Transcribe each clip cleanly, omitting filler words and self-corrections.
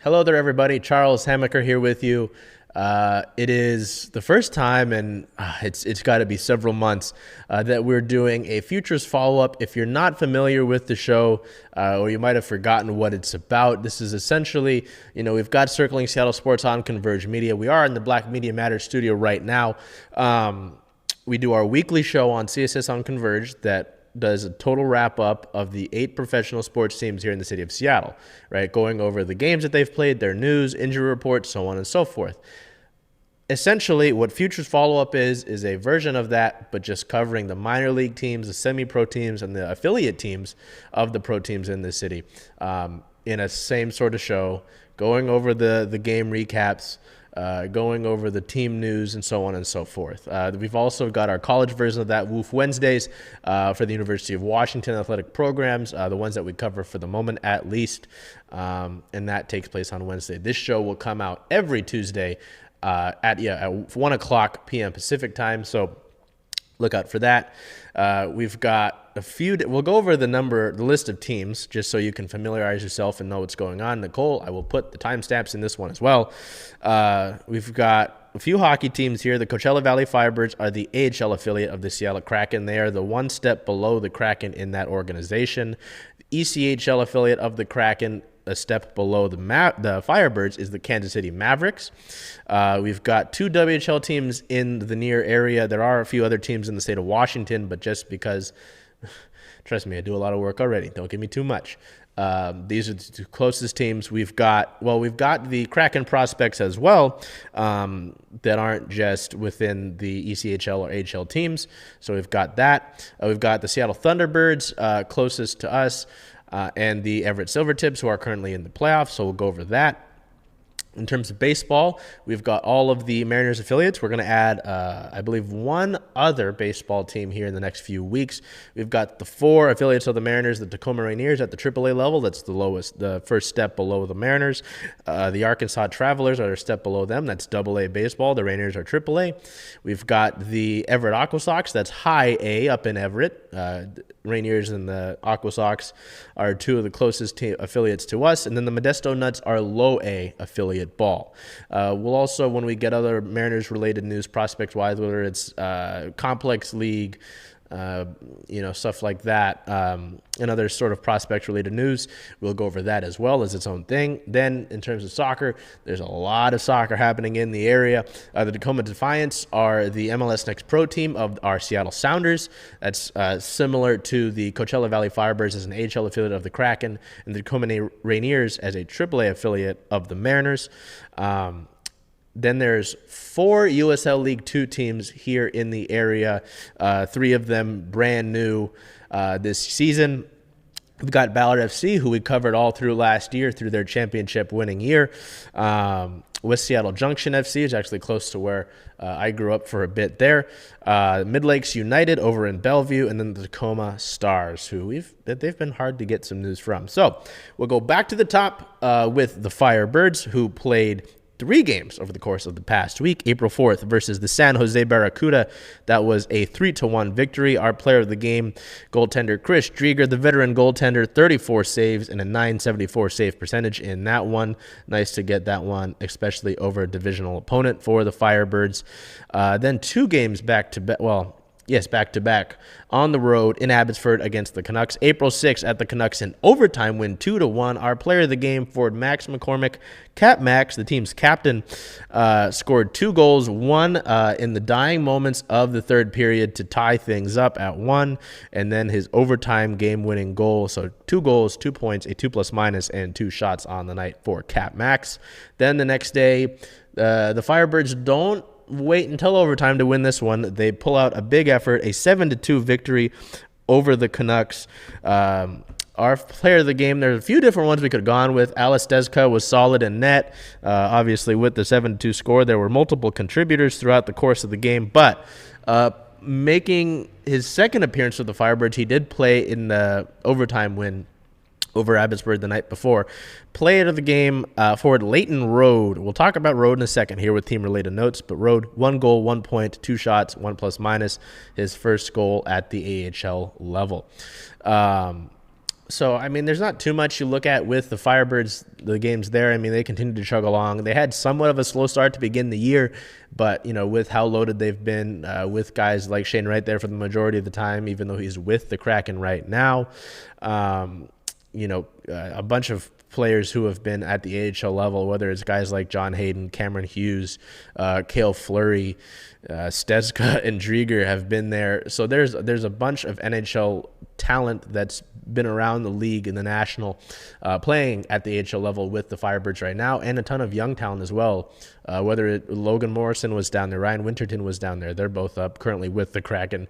Hello there, everybody. Charles Hamaker here with you. It is the first time, and it's got to be several months, that we're doing a Futures follow-up. If you're not familiar with the show, or you might have forgotten what it's about, this is essentially, we've got Circling Seattle Sports on Converge Media. We are in the Black Media Matters studio right now. We do our weekly show on CSS on Converge that does a total wrap-up of the 8 professional sports teams here in the city of Seattle, right? Going over the games that they've played, their news, injury reports, so on and so forth. Essentially, what Futures Follow-Up is a version of that, but just covering the minor league teams, the semi-pro teams, and the affiliate teams of the pro teams in the city in a same sort of show, going over the game recaps, going over the team news, and so on and so forth. We've also got our college version of that, Woof Wednesdays, for the University of Washington athletic programs, the ones that we cover for the moment at least, and that takes place on Wednesday. This show will come out every Tuesday at 1 o'clock p.m. Pacific time, so look out for that. We've got a few. We'll go over the list of teams, just so you can familiarize yourself and know what's going on. Nicole, I will put the timestamps in this one as well. We've got a few hockey teams here. The Coachella Valley Firebirds are the AHL affiliate of the Seattle Kraken. They are the one step below the Kraken in that organization. The ECHL affiliate of the Kraken, a step below the Firebirds, is the Kansas City Mavericks. We've got 2 WHL teams in the near area. There are a few other teams in the state of Washington, but just because, trust me, I do a lot of work already. Don't give me too much. These are the 2 closest teams. We've got the Kraken prospects as well, that aren't just within the ECHL or AHL teams. So we've got that. We've got the Seattle Thunderbirds closest to us, and the Everett Silvertips, who are currently in the playoffs, so we'll go over that. In terms of baseball, we've got all of the Mariners affiliates. We're going to add, I believe, one other baseball team here in the next few weeks. We've got the 4 affiliates of the Mariners, the Tacoma Rainiers at the AAA level. That's the first step below the Mariners. The Arkansas Travelers are a step below them. That's AA baseball. The Rainiers are AAA. We've got the Everett Aqua Sox. That's high A up in Everett. Rainiers and the Aqua Sox are 2 of the closest affiliates to us. And then the Modesto Nuts are low A affiliate ball. We'll also, when we get other Mariners-related news prospects-wise, whether it's complex league, stuff like that, and other sort of prospect-related news, we'll go over that as well as its own thing. Then, in terms of soccer, there's a lot of soccer happening in the area. The Tacoma Defiants are the MLS Next Pro team of our Seattle Sounders. That's similar to the Coachella Valley Firebirds as an AHL affiliate of the Kraken, and the Tacoma Rainiers as a AAA affiliate of the Mariners. Then there's 4 USL League 2 teams here in the area, 3 of them brand new this season. We've got Ballard FC, who we covered all through last year through their championship winning year. West Seattle Junction FC is actually close to where I grew up for a bit there. Mid Lakes United over in Bellevue, and then the Tacoma Stars, who they've been hard to get some news from. So we'll go back to the top with the Firebirds, who played 3 games over the course of the past week. April 4th versus the San Jose Barracuda. That was a 3-1 victory. Our player of the game, goaltender Chris Drieger, the veteran goaltender, 34 saves and a .974 save percentage in that one. Nice to get that one, especially over a divisional opponent for the Firebirds. Then 2 games back-to-back on the road in Abbotsford against the Canucks. April 6th at the Canucks in overtime win 2-1. Our player of the game, forward Max McCormick, Cap Max, the team's captain, scored 2 goals, one in the dying moments of the third period to tie things up at 1, and then his overtime game-winning goal. So 2 goals, 2 points, a 2+- and 2 shots on the night for Cap Max. Then the next day, the Firebirds don't wait until overtime to win this one. They pull out a big effort, a 7-2 victory over the Canucks. Our player of the game, there's a few different ones we could have gone with. Alice Deska was solid in net. Obviously, with the 7-2 score, there were multiple contributors throughout the course of the game. But making his second appearance for the Firebirds, he did play in the overtime win over Abbotsford the night before. Player of the game, forward Leighton Road. We'll talk about Road in a second here with team-related notes, but Road, 1 goal, 1 point, 2 shots, 1+-, his first goal at the AHL level. So, I mean, there's not too much you look at with the Firebirds, the games there. I mean, they continue to chug along. They had somewhat of a slow start to begin the year, but, with how loaded they've been, with guys like Shane Wright there for the majority of the time, even though he's with the Kraken right now, a bunch of players who have been at the AHL level, whether it's guys like John Hayden, Cameron Hughes, Cale Fleury, Stezka, and Drieger have been there. So there's a bunch of NHL talent that's been around the league in the national, playing at the AHL level with the Firebirds right now, and a ton of young talent as well. Logan Morrison was down there, Ryan Winterton was down there. They're both up currently with the Kraken.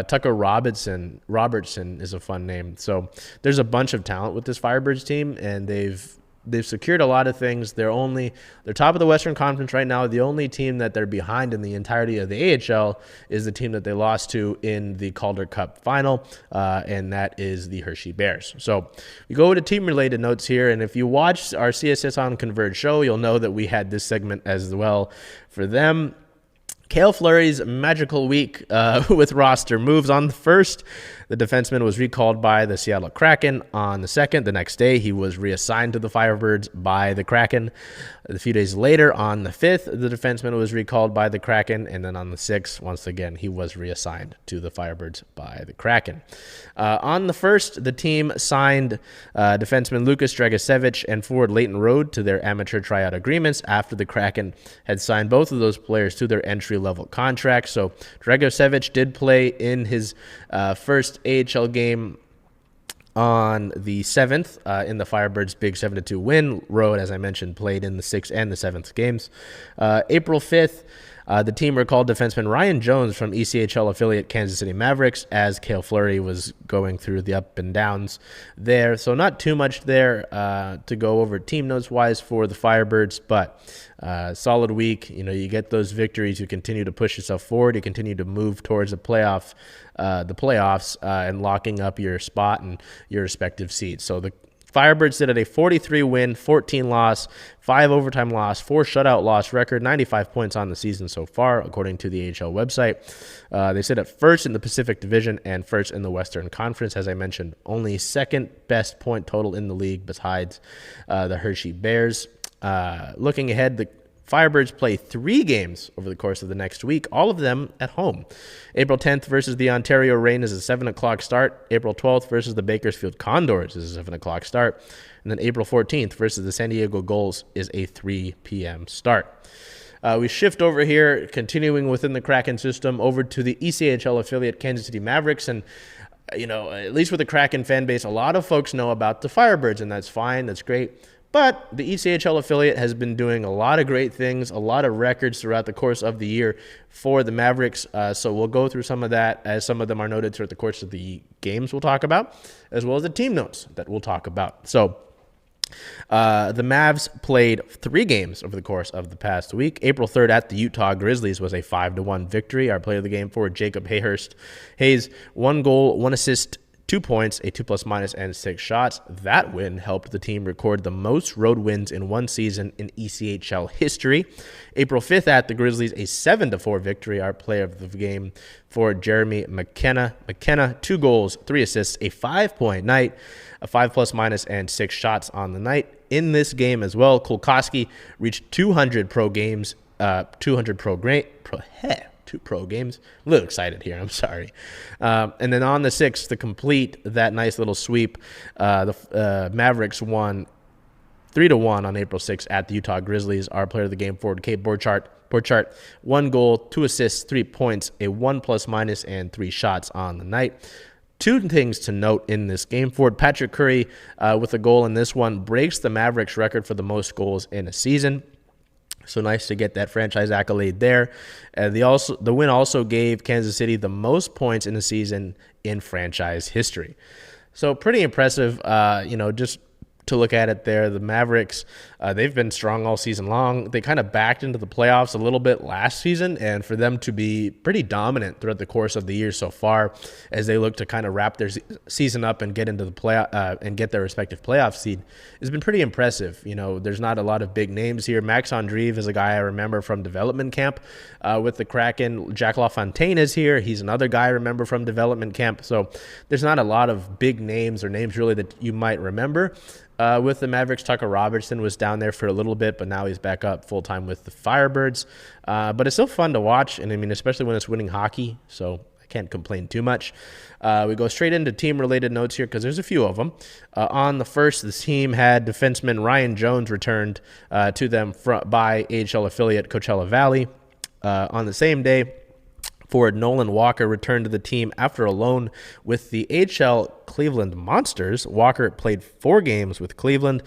Tucker Robertson is a fun name. So there's a bunch of talent with this Firebirds team, and they've secured a lot of things. They're top of the Western Conference right now. The only team that they're behind in the entirety of the AHL is the team that they lost to in the Calder Cup final, and that is the Hershey Bears. So we go to team-related notes here, and if you watch our CSS on Converge show, you'll know that we had this segment as well for them. Cale Fleury's magical week with roster moves. On the first, the defenseman was recalled by the Seattle Kraken. On the second, the next day, he was reassigned to the Firebirds by the Kraken. A few days later, on the 5th, the defenseman was recalled by the Kraken. And then on the 6th, once again, he was reassigned to the Firebirds by the Kraken. On the 1st, the team signed defenseman Lukas Dragicevic and forward Leighton Road to their amateur tryout agreements after the Kraken had signed both of those players to their entry-level contracts. So Dragicevic did play in his first AHL game on the 7th in the Firebirds' big 7-2 win. Road, as I mentioned, played in the 6th and the 7th games. April 5th, the team recalled defenseman Ryan Jones from ECHL affiliate Kansas City Mavericks as Cale Fleury was going through the up and downs there. So not too much there to go over team notes-wise for the Firebirds, but solid week. You get those victories, you continue to push yourself forward, you continue to move towards the playoffs, and locking up your spot and your respective seats. So the Firebirds sit at a 43 win, 14 loss, 5 overtime loss, 4 shutout loss record, 95 points on the season so far, according to the AHL website. They sit at first in the Pacific Division and first in the Western Conference. As I mentioned, only second best point total in the league besides the Hershey Bears. Looking ahead, the Firebirds play 3 games over the course of the next week, all of them at home. April 10th versus the Ontario Reign is a 7 o'clock start. April 12th versus the Bakersfield Condors is a 7 o'clock start. And then April 14th versus the San Diego Gulls is a 3 p.m. start. We shift over here, continuing within the Kraken system, over to the ECHL affiliate Kansas City Mavericks. And at least with the Kraken fan base, a lot of folks know about the Firebirds, and that's fine, that's great. But the ECHL affiliate has been doing a lot of great things, a lot of records throughout the course of the year for the Mavericks. So we'll go through some of that, as some of them are noted throughout the course of the games we'll talk about, as well as the team notes that we'll talk about. So the Mavs played 3 games over the course of the past week. April 3rd at the Utah Grizzlies was a 5-1 victory. Our player of the game forward, Jacob Hayes, 1 goal, 1 assist, 2 points, a 2+- and 6 shots. That win helped the team record the most road wins in one season in ECHL history. April 5th at the Grizzlies, a 7-4 victory. Our player of the game for Jeremy McKenna, 2 goals, 3 assists, a 5-point night, a 5+- and 6 shots on the night. In this game as well, Kulkoski reached 200 pro games, 200 pro games. I'm a little excited here. I'm sorry. And then on the 6th, to complete that nice little sweep, the Mavericks won 3-1 on April 6th at the Utah Grizzlies. Our player of the game forward, Kate Borchardt, 1 goal, 2 assists, 3 points, a 1+- and 3 shots on the night. 2 things to note in this game. Forward Patrick Curry, with a goal in this one, breaks the Mavericks record for the most goals in a season. So nice to get that franchise accolade there. The win also gave Kansas City the most points in a season in franchise history. So pretty impressive, just to look at it there. The Mavericks, they've been strong all season long. They kind of backed into the playoffs a little bit last season, and for them to be pretty dominant throughout the course of the year so far as they look to kind of wrap their season up and get into the playoff and get their respective playoff seed has been pretty impressive. You know, there's not a lot of big names here. Max Andreev is a guy I remember from development camp with the Kraken. Jack LaFontaine is here. He's another guy I remember from development camp. So there's not a lot of big names or names really that you might remember. With the Mavericks, Tucker Robertson was down there for a little bit, but now he's back up full-time with the Firebirds. But it's still fun to watch, and I mean, especially when it's winning hockey, so I can't complain too much. We go straight into team-related notes here because there's a few of them. On the first, the team had defenseman Ryan Jones returned to them by AHL affiliate Coachella Valley. On the same day, forward Nolan Walker returned to the team after a loan with the AHL Cleveland Monsters. Walker played 4 games with Cleveland,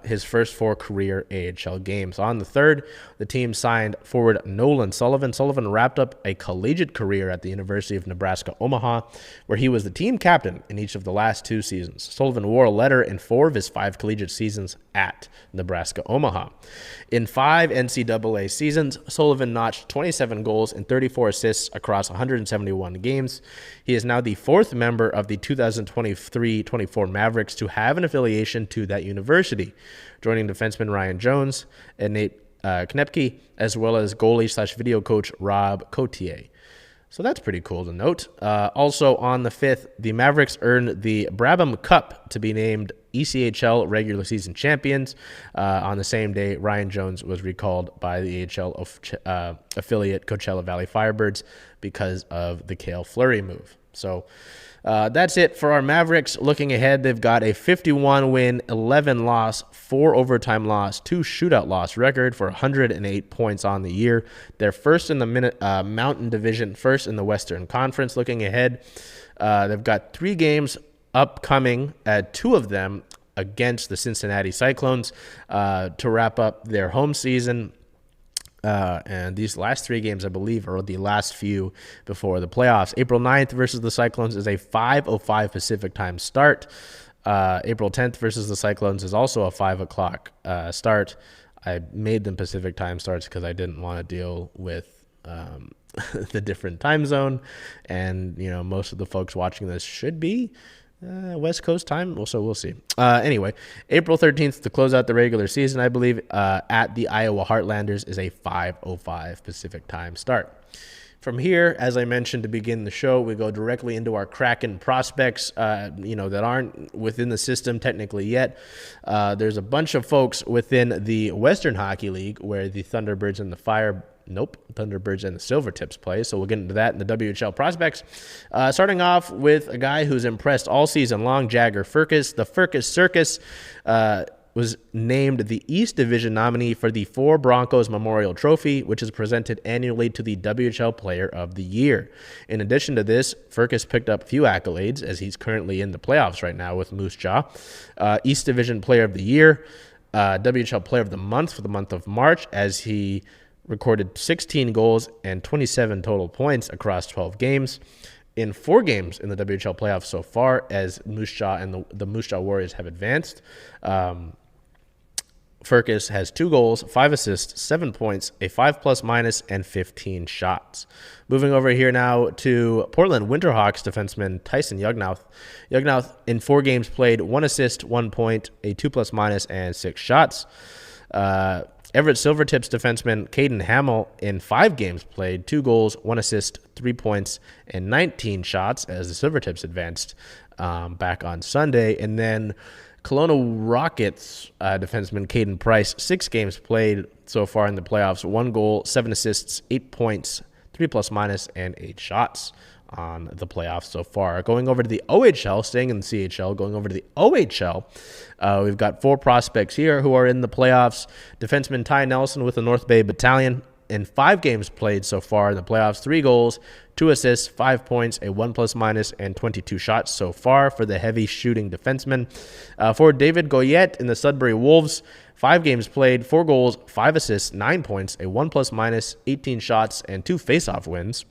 his first 4 career AHL games. On the third, the team signed forward Nolan Sullivan. Sullivan wrapped up a collegiate career at the University of Nebraska-Omaha, where he was the team captain in each of the last 2 seasons. Sullivan wore a letter in 4 of his 5 collegiate seasons at Nebraska-Omaha. In 5 NCAA seasons, Sullivan notched 27 goals and 34 assists across 171 games. He is now the 4th member of the 2023-24 Mavericks to have an affiliation to that university, joining defenseman Ryan Jones and Nate Knepke, as well as goalie/video coach Rob Cotier. So that's pretty cool to note. Also on the 5th, the Mavericks earned the Brabham Cup to be named ECHL regular season champions. On the same day, Ryan Jones was recalled by the AHL affiliate Coachella Valley Firebirds because of the Cale Fleury move. So that's it for our Mavericks. Looking ahead, they've got a 51-win, 11-loss, 4 overtime loss, 2 shootout loss record for 108 points on the year. They're first in the Mountain Division, first in the Western Conference. Looking ahead, they've got 3 games upcoming, 2 of them against the Cincinnati Cyclones to wrap up their home season. And these last 3 games, I believe, are the last few before the playoffs. April 9th versus the Cyclones is a 5:05 Pacific time start. April 10th versus the Cyclones is also a 5 o'clock start. I made them Pacific time starts because I didn't want to deal with the different time zone. And, you know, most of the folks watching this should be West Coast time, so we'll see. Anyway, April 13th to close out the regular season, I believe, at the Iowa Heartlanders is a 5:05 Pacific time start. From here, as I mentioned to begin the show, we go directly into our Kraken prospects, that aren't within the system technically yet. There's a bunch of folks within the Western Hockey League where the Thunderbirds and the Thunderbirds and the Silvertips play. So we'll get into that in the WHL prospects. Starting off with a guy who's impressed all season long, Jagger Firkus. The Firkus Circus was named the East Division nominee for the 4 Broncos Memorial Trophy, which is presented annually to the WHL Player of the Year. In addition to this, Firkus picked up a few accolades as he's currently in the playoffs right now with Moose Jaw. East Division Player of the Year, WHL Player of the Month for the month of March, as he recorded 16 goals and 27 total points across 12 games in 4 games in the WHL playoffs so far, as Moose Jaw and the Moose Jaw Warriors have advanced. Firkus has 2 goals, 5 assists, 7 points, a 5+- and 15 shots. Moving over here now to Portland Winterhawks defenseman Tyson Yugnauth. Yugnauth in 4 games played, 1 assist, 1 point, a 2+-, and 6 shots. Everett Silvertips defenseman Caden Hamill in 5 games played, 2 goals, 1 assist, 3 points, and 19 shots as the Silvertips advanced back on Sunday. And then Kelowna Rockets defenseman Caden Price, 6 games played so far in the playoffs, 1 goal, 7 assists, 8 points, 3+-, and 8 shots on the playoffs so far. Going over to the OHL, staying in the CHL, going over to the OHL, we've got 4 prospects here who are in the playoffs. Defenseman Ty Nelson with the North Bay Battalion. In 5 games played so far in the playoffs, 3 goals, 2 assists, 5 points, a 1+-, and 22 shots so far for the heavy shooting defenseman. For David Goyette in the Sudbury Wolves, 5 games played, 4 goals, 5 assists, 9 points, a 1+-, 18 shots, and 2 faceoff wins.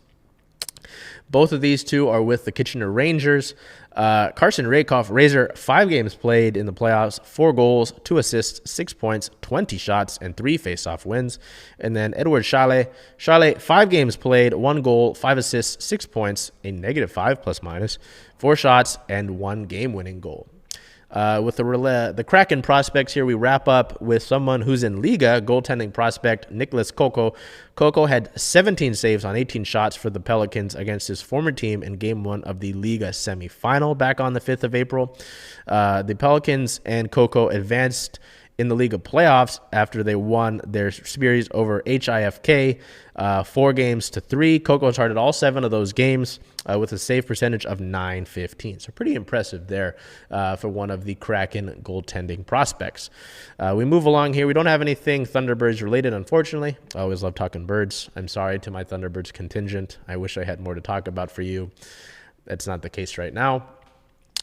Both of these two are with the Kitchener Rangers. Carson Rakoff, Razor, 5 games played in the playoffs, 4 goals, 2 assists, 6 points, 20 shots, and 3 face-off wins. And then Edward Chalet, 5 games played, 1 goal, 5 assists, 6 points, a -5 plus-minus, 4 shots, and 1 game-winning goal. With the Kraken prospects here, we wrap up with someone who's in Liga, goaltending prospect Nicholas Coco. Coco had 17 saves on 18 shots for the Pelicans against his former team in Game 1 of the Liga semifinal back on the 5th of April. The Pelicans and Coco advanced in the Liga playoffs after they won their series over HIFK 4-3. Coco started all 7 of those games with a save percentage of .915. So pretty impressive there for one of the Kraken goaltending prospects. We move along here. We don't have anything Thunderbirds related, unfortunately. I always love talking birds. I'm sorry to my Thunderbirds contingent. I wish I had more to talk about for you. That's not the case right now.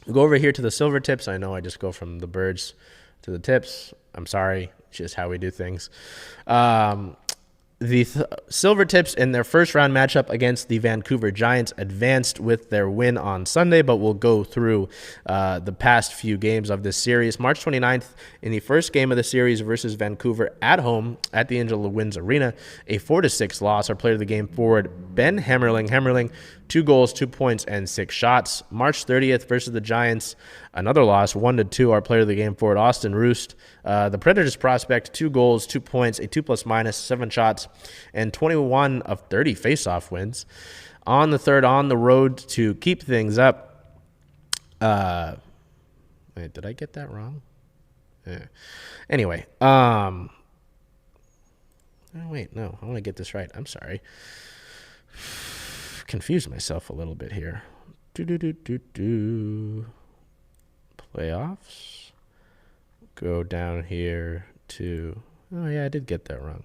We'll go over here to the Silvertips. I know I just go from the birds to the tips. I'm sorry. It's just how we do things. The Silvertips in their first round matchup against the Vancouver Giants advanced with their win on Sunday, but we'll go through the past few games of this series. March 29th, in the first game of the series versus Vancouver at home at the Angela Winds Arena, a 4-6 loss. Our player of the game forward, Ben Hammerling, 2 goals, 2 points, and 6 shots. March 30th versus the Giants, another loss, 1-2. Our player of the game forward, Austin Roost, the Predators prospect, 2 goals, 2 points, a 2+-, 7 shots, and 21 of 30 face-off wins. On the third, on the road to keep things up. Wait, did I get that wrong? Anyway, oh, wait, no, I want to get this right. I'm sorry. Confused myself a little bit here. Playoffs. Go down here to... Oh, yeah, I did get that wrong.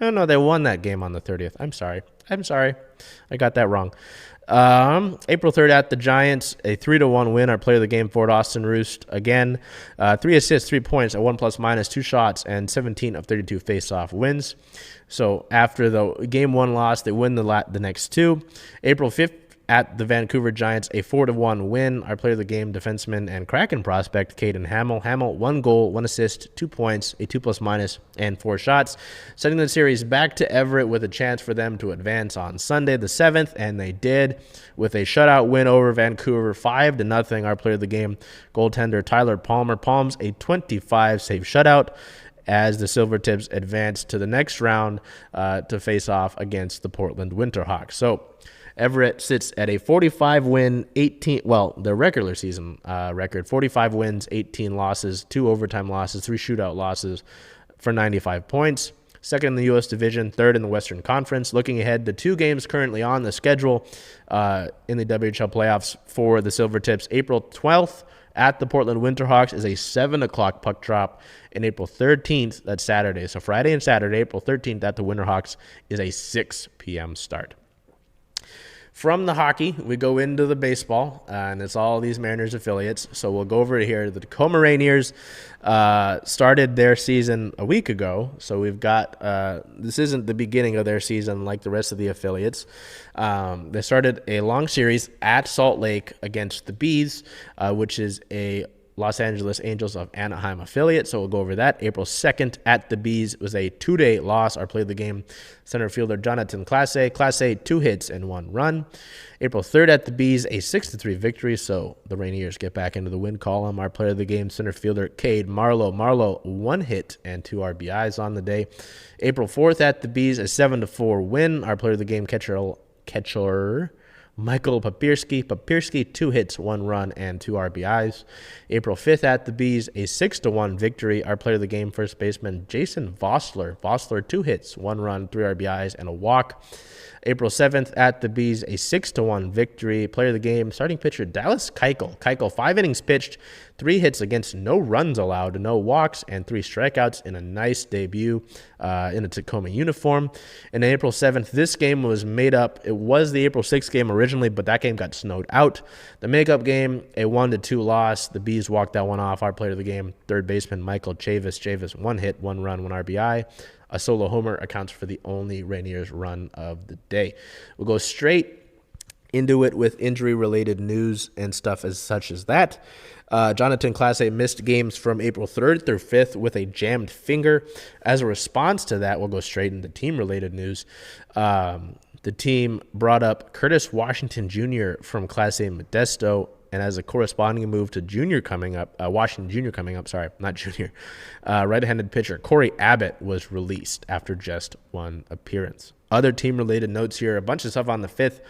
Oh, no, they won that game on the 30th. I'm sorry. I got that wrong. April 3rd at the Giants, a 3-1 win. Our player of the game forward, Austin Roost, again, 3 assists, 3 points, a 1+-, 2 shots, and 17 of 32 face-off wins. So after the Game 1 loss, they win the next 2. April 5th at the Vancouver Giants, a 4-1 win. Our player of the game, defenseman and Kraken prospect, Caden Hamill, 1 goal, 1 assist, 2 points, a 2+-, and 4 shots, sending the series back to Everett with a chance for them to advance on Sunday the 7th, and they did with a shutout win over Vancouver, 5-0. Our player of the game, goaltender Tyler Palmer, palms a 25-save shutout as the Silvertips advance to the next round to face off against the Portland Winterhawks. So Everett sits at a 45-win, their regular season record, 45 wins, 18 losses, 2 overtime losses, 3 shootout losses for 95 points. Second in the U.S. Division, third in the Western Conference. Looking ahead, the 2 games currently on the schedule in the WHL playoffs for the Silvertips. April 12th at the Portland Winterhawks is a 7 o'clock puck drop. And April 13th, that's Saturday. So Friday and Saturday, April 13th at the Winterhawks is a 6 p.m. start. From the hockey, we go into the baseball, and it's all these Mariners affiliates. So we'll go over here. The Tacoma Rainiers started their season a week ago. So we've got this isn't the beginning of their season like the rest of the affiliates. They started a long series at Salt Lake against the Bees, which is a Los Angeles Angels of Anaheim affiliate. So we'll go over that. April 2nd at the Bees was a 2-day loss. Our play of the game, center fielder Jonathan Clase, 2 hits and 1 run. April 3rd at the Bees, a 6-3 victory. So the Rainiers get back into the win column. Our player of the game, center fielder Cade Marlowe, 1 hit and 2 RBIs on the day. April 4th at the Bees, a 7-4 win. Our player of the game, catcher Michael Papirski, 2 hits, 1 run, and 2 RBIs. April 5th at the Bees, a 6-1 victory. Our player of the game, first baseman Jason Vossler, 2 hits, 1 run, 3 RBIs, and a walk. April 7th at the Bees, a 6-1 victory. Player of the game, starting pitcher Dallas Keuchel, 5 innings pitched, 3 hits against no runs allowed, no walks, and 3 strikeouts in a nice debut in a Tacoma uniform. And April 7th, this game was made up. It was the April 6th game originally, but that game got snowed out. The makeup game, a 1-2 loss. The Bees walked that one off. Our player of the game, third baseman Michael Chavis, 1 hit, 1 run, 1 RBI. A solo homer accounts for the only Rainiers run of the day. We'll go straight into it with injury-related news and stuff as such as that. Jonathan Clase missed games from April 3rd through 5th with a jammed finger. As a response to that, we'll go straight into team-related news. The team brought up Curtis Washington Jr. from Clase Modesto, and as a corresponding move to Washington Jr. coming up, not junior, right-handed pitcher Corey Abbott was released after just one appearance. Other team-related notes here, a bunch of stuff on the 5th.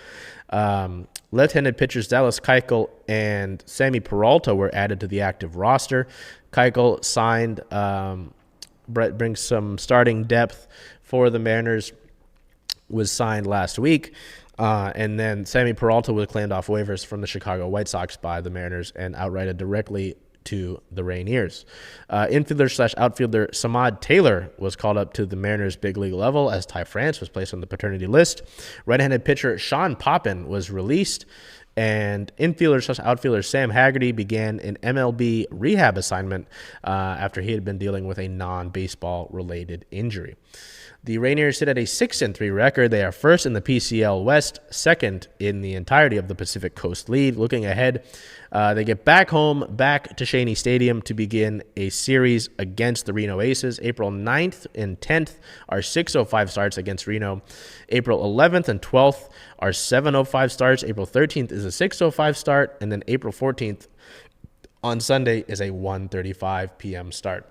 Left-handed pitchers Dallas Keuchel and Sammy Peralta were added to the active roster. Keuchel signed, brings some starting depth for the Mariners, was signed last week. And then Sammy Peralta was claimed off waivers from the Chicago White Sox by the Mariners and outrighted directly to the Rainiers. Infielder/outfielder Samad Taylor was called up to the Mariners' big league level as Ty France was placed on the paternity list. Right-handed pitcher Sean Poppin was released, and infielder/outfielder Sam Haggerty began an MLB rehab assignment after he had been dealing with a non-baseball related injury. The Rainiers sit at a 6-3 record. They are first in the PCL West, second in the entirety of the Pacific Coast League. Looking ahead, they get back to Shaney Stadium to begin a series against the Reno Aces. April 9th and 10th are 6:05 starts against Reno. April 11th and 12th are 7:05 starts. April 13th is a 6:05 start, and then April 14th on Sunday is a 1:35 p.m. start.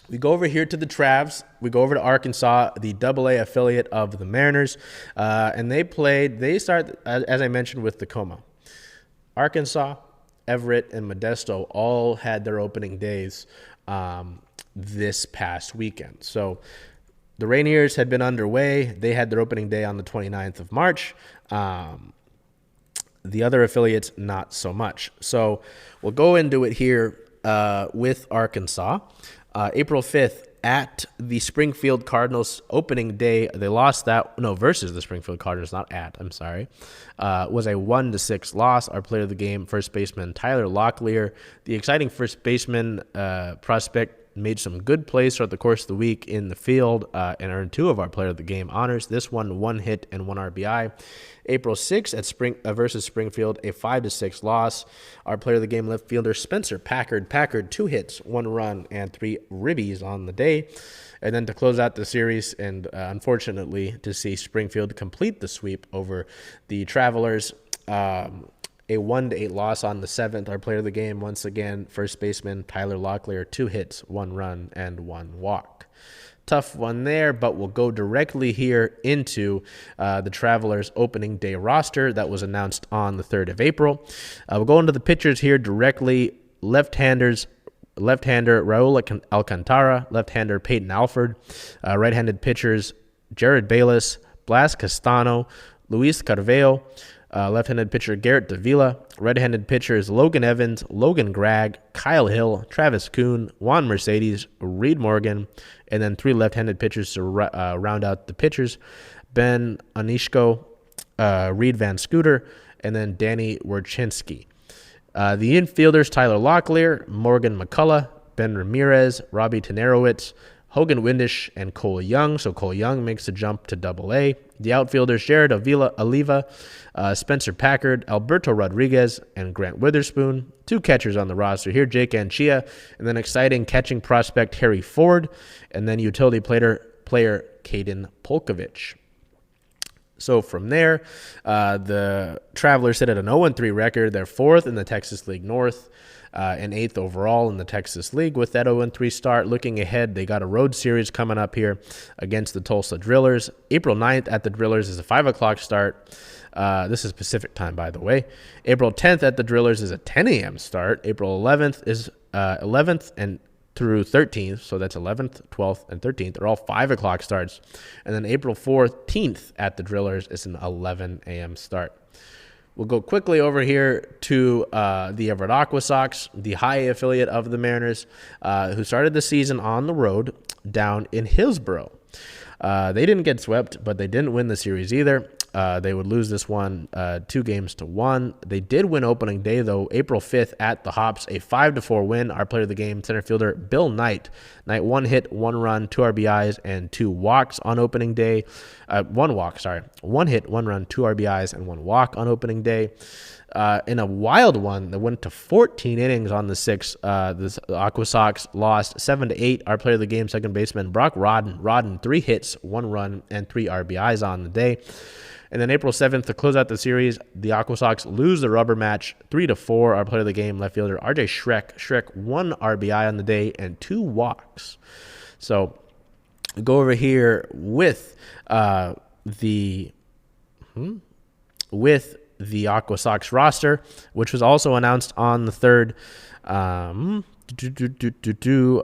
We go over here to the Travs. We go over to Arkansas, the AA affiliate of the Mariners, and they start, as I mentioned, with Tacoma. Arkansas, Everett, and Modesto all had their opening days this past weekend. So the Rainiers had been underway. They had their opening day on the 29th of March. The other affiliates, not so much. So we'll go into it here with Arkansas. April 5th at the Springfield Cardinals opening day. They lost versus the Springfield Cardinals, not at, I'm sorry. Was a 1-6 loss. Our player of the game, first baseman Tyler Locklear, the exciting first baseman prospect, made some good plays throughout the course of the week in the field and earned 2 of our player of the game honors. This one hit and 1 RBI. April 6th at versus Springfield, a 5-6 loss. Our player of the game, left fielder Spencer Packard, 2 hits, 1 run, and 3 ribbies on the day. And then to close out the series, and unfortunately to see Springfield complete the sweep over the Travelers, a 1-8 loss on the 7th. Our player of the game, once again, first baseman Tyler Locklear, 2 hits, 1 run, and 1 walk. Tough one there, but we'll go directly here into the Travelers' opening day roster that was announced on the 3rd of April. We'll go into the pitchers here directly. Left-hander Raul Alcantara, left-hander Peyton Alford, right-handed pitchers Jared Bayless, Blas Castano, Luis Carveo, left-handed pitcher Garrett Davila, right-handed pitchers Logan Evans, Logan Gregg, Kyle Hill, Travis Kuhn, Juan Mercedes, Reed Morgan, and then 3 left-handed pitchers to round out the pitchers, Ben Onishko, Reed Van Scooter, and then Danny Werchinski. The infielders, Tyler Locklear, Morgan McCullough, Ben Ramirez, Robbie Tenerowitz, Hogan Windish, and Cole Young. So Cole Young makes the jump to AA. The outfielders, Jared Oliva, Spencer Packard, Alberto Rodriguez, and Grant Witherspoon. 2 catchers on the roster here, Jake Anchia, and then exciting catching prospect Harry Ford, and then utility player Caden Polkovich. So from there, the Travelers sit at an 0-3 record. They're 4th in the Texas League North and 8th overall in the Texas League with that 0-3 start. Looking ahead, they got a road series coming up here against the Tulsa Drillers. April 9th at the Drillers is a 5 o'clock start. This is Pacific time, by the way. April 10th at the Drillers is a 10 a.m. start. April 11th is 11th and through 13th, so that's 11th, 12th, and 13th. They're all 5 o'clock starts. And then April 14th at the Drillers is an 11 a.m. start. We'll go quickly over here to the Everett Aqua Sox, the high A affiliate of the Mariners, who started the season on the road down in Hillsboro. They didn't get swept, but they didn't win the series either. They would lose this one 2-1. They did win opening day, though, April 5th at the Hops, a 5-4 win. Our player of the game, center fielder Bill Knight. Knight 1 hit, 1 run, 2 RBIs, and 2 walks on opening day. 1 walk, sorry. 1 hit, 1 run, 2 RBIs, and 1 walk on opening day. In a wild one that went to 14 innings on the 6th, the Aqua Sox lost 7-8. Our player of the game, second baseman Brock Rodden, 3 hits, 1 run, and 3 RBIs on the day. And then April 7th, to close out the series, the Aqua Sox lose the rubber match 3-4. Our player of the game, left fielder RJ Schreck, 1 RBI on the day and 2 walks. So go over here with the Aqua Sox roster, which was also announced on the 3rd.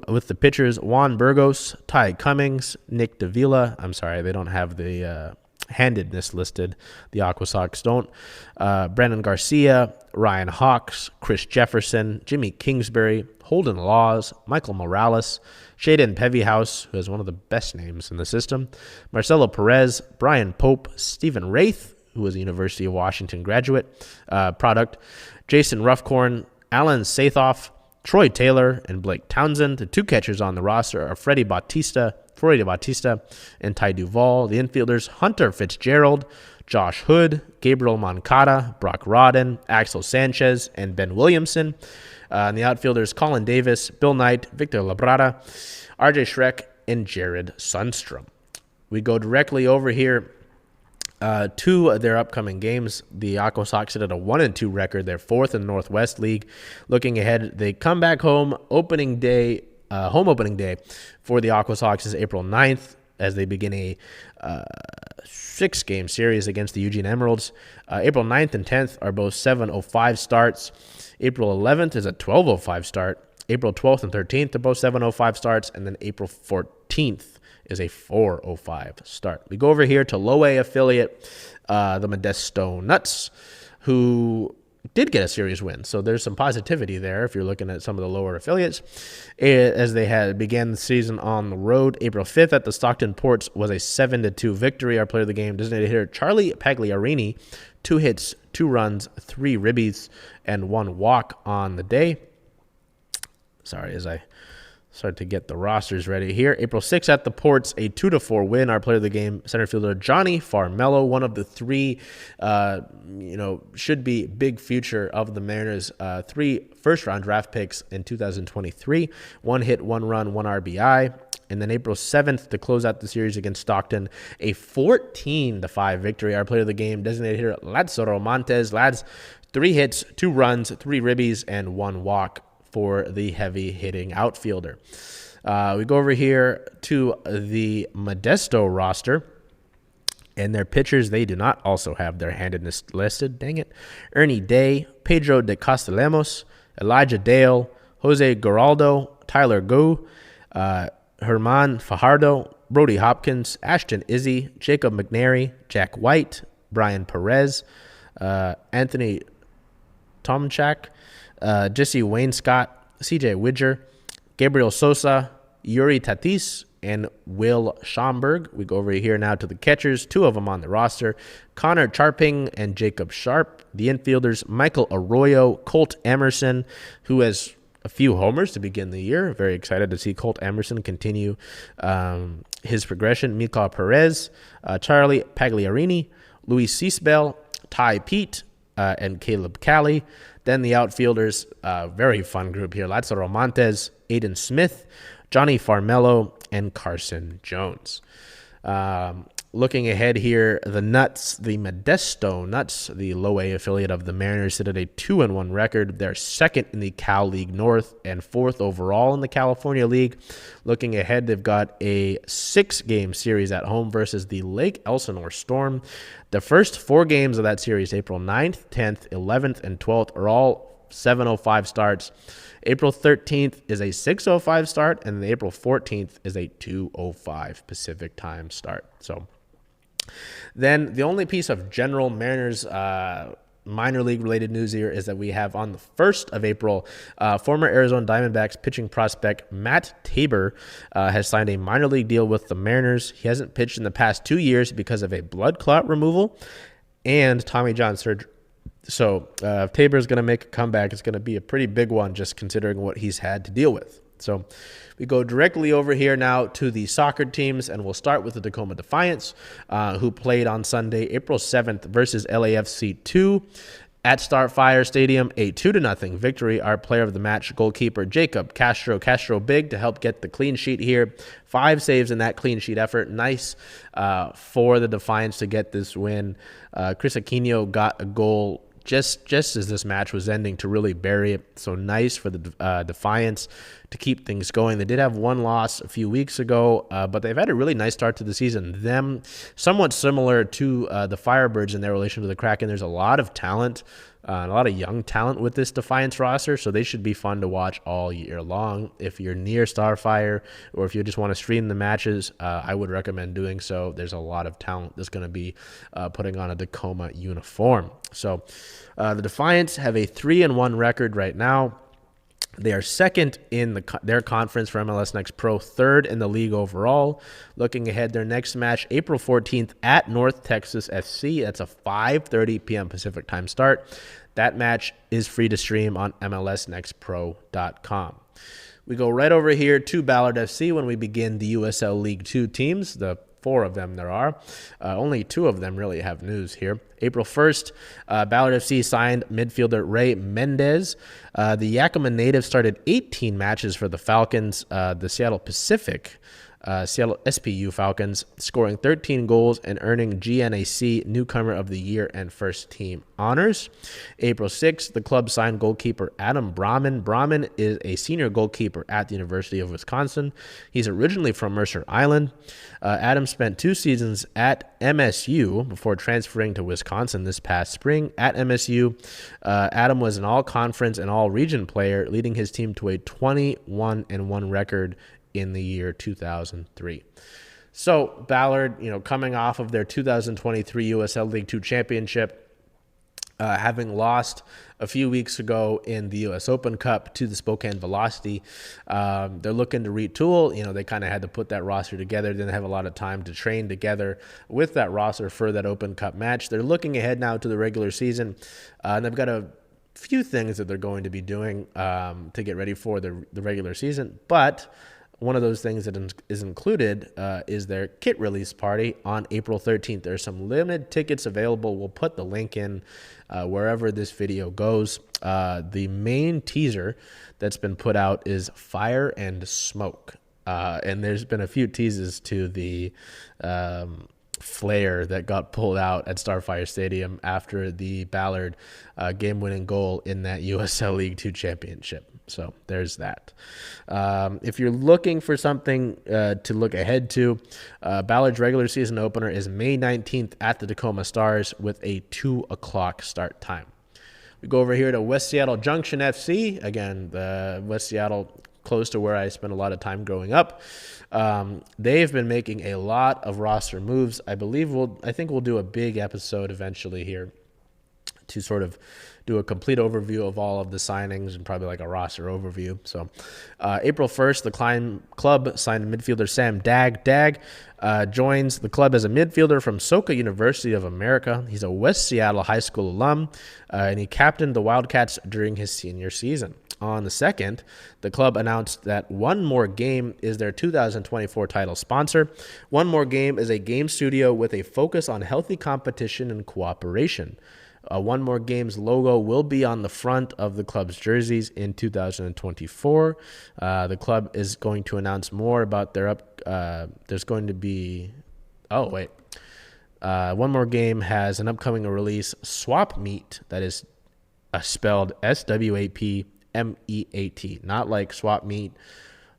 With the pitchers, Juan Burgos, Ty Cummings, Nick Davila. I'm sorry, they don't have the handedness listed. The Aqua Sox don't. Brandon Garcia, Ryan Hawks, Chris Jefferson, Jimmy Kingsbury, Holden Laws, Michael Morales, Shaden Pevyhouse, who has one of the best names in the system, Marcelo Perez, Brian Pope, Stephen Wraith, who was a University of Washington graduate product, Jason Ruffcorn, Alan Sathoff, Troy Taylor, and Blake Townsend. The 2 catchers on the roster are Freddie Bautista, and Ty Duvall. The infielders, Hunter Fitzgerald, Josh Hood, Gabriel Moncada, Brock Rodden, Axel Sanchez, and Ben Williamson. And the outfielders, Colin Davis, Bill Knight, Victor Labrada, RJ Schreck, and Jared Sundstrom. We go directly over here to their upcoming games. The Aqua Sox sit at a 1-2 record. They're 4th in the Northwest League. Looking ahead, they come back home. Home opening day for the Aqua Sox is April 9th as they begin a 6-game series against the Eugene Emeralds. April 9th and 10th are both 7:05 starts. April 11th is a 12:05 start. April 12th and 13th are both 7:05 starts. And then April 14th is a 4:05 start. We go over here to low A affiliate, the Modesto Nuts, who did get a series win. So there's some positivity there if you're looking at some of the lower affiliates. As they had began the season on the road, April 5th at the Stockton Ports was a 7-2 victory. Our player of the game, designated hitter Charlie Pagliarini, 2 hits, 2 runs, 3 ribbies, and 1 walk on the day. Sorry, as I start to get the rosters ready here. April 6th at the Ports, a 2-4 win. Our player of the game, center fielder Johnny Farmello, one of the 3, should be big future of the Mariners. 3 first-round draft picks in 2023. 1 hit, 1 run, 1 RBI. And then April 7th to close out the series against Stockton, a 14-5 victory. Our player of the game, designated hitter Lázaro Montes. Lads, 3 hits, 2 runs, 3 ribbies, and 1 walk for the heavy-hitting outfielder. We go over here to the Modesto roster, and their pitchers, they do not also have their handedness listed. Dang it. Ernie Day, Pedro de Castellanos, Elijah Dale, Jose Geraldo, Tyler Go, Herman Fajardo, Brody Hopkins, Ashton Izzy, Jacob McNary, Jack White, Brian Perez, Anthony Tomchak, Jesse Wainscott, CJ Widger, Gabriel Sosa, Yuri Tatis, and Will Schomburg. We go over here now to the catchers, 2 of them on the roster, Connor Charping and Jacob Sharp. The infielders, Michael Arroyo, Colt Emerson, who has a few homers to begin the year. Very excited to see Colt Emerson continue his progression. Mika Perez, Charlie Pagliarini, Luis Cisbel, Ty Pete, and Caleb Cali. Then the outfielders, very fun group here, Lázaro Montes, Aiden Smith, Johnny Farmello, and Carson Jones. Looking ahead here, the Nuts, the Modesto Nuts, the low A affiliate of the Mariners, sit at a 2-1 record. They're 2nd in the Cal League North and 4th overall in the California League. Looking ahead, they've got a 6-game series at home versus the Lake Elsinore Storm. The first 4 games of that series, April 9th, 10th, 11th, and 12th, are all 7:05 starts. April 13th is a 6:05 start, and the April 14th is a 2:05 Pacific time start. So then the only piece of general Mariners minor league related news here is that we have on the 1st of April, former Arizona Diamondbacks pitching prospect Matt Tabor has signed a minor league deal with the Mariners. He hasn't pitched in the past 2 years because of a blood clot removal and Tommy John surgery. So if Tabor is going to make a comeback, it's going to be a pretty big one just considering what he's had to deal with. So we go directly over here now to the soccer teams, and we'll start with the Tacoma Defiance, who played on Sunday, April 7th versus LAFC 2 at Starfire Stadium, a 2-0 victory. Our player of the match, goalkeeper Jacob Castro Big, to help get the clean sheet here. 5 saves in that clean sheet effort. Nice for the Defiance to get this win. Chris Aquino got a goal just as this match was ending to really bury it. So nice for the Defiance to keep things going. They did have one loss a few weeks ago, but they've had a really nice start to the season. Them somewhat similar to the Firebirds in their relation to the Kraken. There's a lot of talent, a lot of young talent with this Defiance roster, so they should be fun to watch all year long. If you're near Starfire or if you just want to stream the matches, I would recommend doing so. There's a lot of talent that's going to be putting on a Tacoma uniform. So the Defiance have a 3-1 record right now. They are second in their conference for MLS Next Pro, third in the league overall. Looking ahead, their next match, April 14th at North Texas FC. That's a 5:30 p.m. Pacific time start. That match is free to stream on MLSNextPro.com. We go right over here to Ballard FC when we begin the USL League 2 teams. The 4 of them there are. Only 2 of them really have news here. April 1st, Ballard FC signed midfielder Ray Mendez. The Yakima native started 18 matches for the Falcons. The Seattle SPU Falcons, scoring 13 goals and earning GNAC Newcomer of the Year and First Team honors. April 6th, the club signed goalkeeper Adam Brahman. Brahman is a senior goalkeeper at the University of Wisconsin. He's originally from Mercer Island. Adam spent 2 seasons at MSU before transferring to Wisconsin this past spring. At MSU, Adam was an all-conference and all-region player, leading his team to a 21-1 record in the year 2003. So Ballard, coming off of their 2023 USL League 2 championship, having lost a few weeks ago in the U.S. Open Cup to the Spokane Velocity, they're looking to retool. They kind of had to put that roster together. Didn't have a lot of time to train together with that roster for that Open Cup match. They're looking ahead now to the regular season, and they've got a few things that they're going to be doing to get ready for the regular season, but one of those things that is included is their kit release party on April 13th. There's some limited tickets available. We'll put the link in wherever this video goes. The main teaser that's been put out is Fire and Smoke. And there's been a few teases to the flare that got pulled out at Starfire Stadium after the Ballard game-winning goal in that USL League 2 championship. So there's that. If you're looking for something to look ahead to, Ballard's regular season opener is May 19th at the Tacoma Stars with a 2 o'clock start time. We go over here to West Seattle Junction FC. Again, the West Seattle, close to where I spent a lot of time growing up. They've been making a lot of roster moves. I think we'll do a big episode eventually here to sort of do a complete overview of all of the signings and probably like a roster overview. So April 1st, the club signed midfielder Sam Dag. Dag joins the club as a midfielder from Soka University of America. He's a West Seattle High School alum, and he captained the Wildcats during his senior season. On the 2nd, the club announced that One More Game is their 2024 title sponsor. One More Game is a game studio with a focus on healthy competition and cooperation. One More Game's logo will be on the front of the club's jerseys in 2024. The club is going to announce more about their there's going to be... One More Game has an upcoming release, Swap Meet, that is spelled SWAPMEAT, not like swap meet,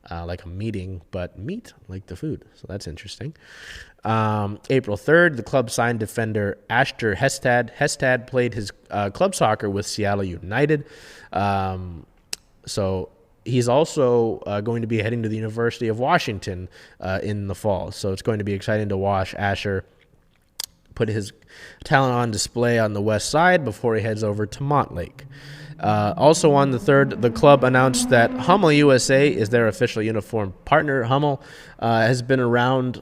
like a meeting, but meat like the food. So that's interesting. April 3rd, the club signed defender Ashter Hestad. Hestad played his club soccer with Seattle United. So he's also going to be heading to the University of Washington in the fall. So it's going to be exciting to watch Asher put his talent on display on the west side before he heads over to Montlake. Also on the 3rd, the club announced that Hummel USA is their official uniform partner. Hummel has been around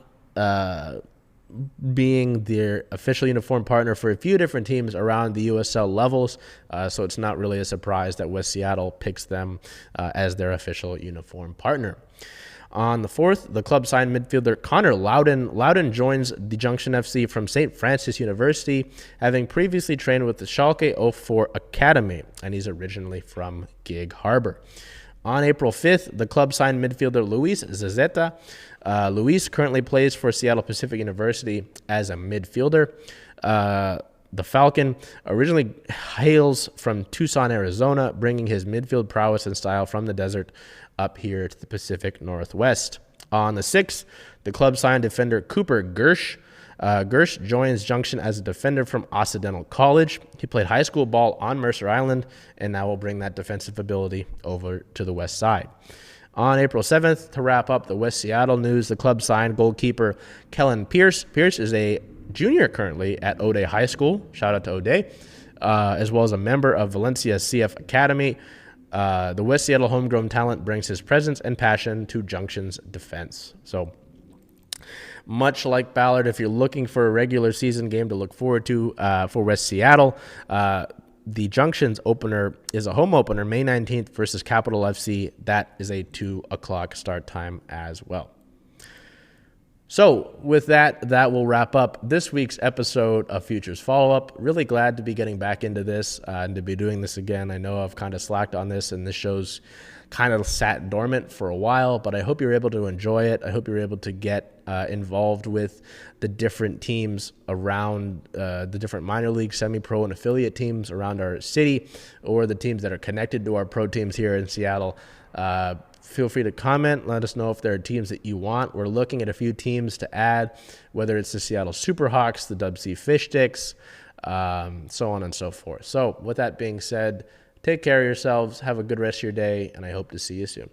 being their official uniform partner for a few different teams around the USL levels, so it's not really a surprise that West Seattle picks them as their official uniform partner. On the 4th, the club signed midfielder Connor Loudon. Loudon joins the Junction FC from St. Francis University, having previously trained with the Schalke 04 Academy, and he's originally from Gig Harbor. On April 5th, the club signed midfielder Luis Zazeta. Luis currently plays for Seattle Pacific University as a midfielder. The Falcon originally hails from Tucson, Arizona, bringing his midfield prowess and style from the desert up here to the Pacific Northwest. On the 6th, the club signed defender Cooper Gersh. Gersh joins Junction as a defender from Occidental College. He played high school ball on Mercer Island and now will bring that defensive ability over to the west side. On April 7th, to wrap up the West Seattle news, the club signed goalkeeper Kellen Pierce. Pierce is a junior currently at O'Day High School. Shout out to O'Day, as well as a member of Valencia CF Academy. The West Seattle homegrown talent brings his presence and passion to Junction's defense. So, much like Ballard, if you're looking for a regular season game to look forward to for West Seattle, the Junction's opener is a home opener, May 19th versus Capital FC. That is a 2 o'clock start time as well. So with that will wrap up this week's episode of Futures Follow-Up. Really glad to be getting back into this and to be doing this again. I know I've kind of slacked on this, and this show's kind of sat dormant for a while, but I hope you're able to enjoy it. I hope you're able to get involved with the different teams around the different minor league, semi-pro, and affiliate teams around our city, or the teams that are connected to our pro teams here in Seattle. Feel free to comment. Let us know if there are teams that you want. We're looking at a few teams to add, whether it's the Seattle Superhawks, the Dub C Fish Sticks, so on and so forth. So with that being said, take care of yourselves. Have a good rest of your day, and I hope to see you soon.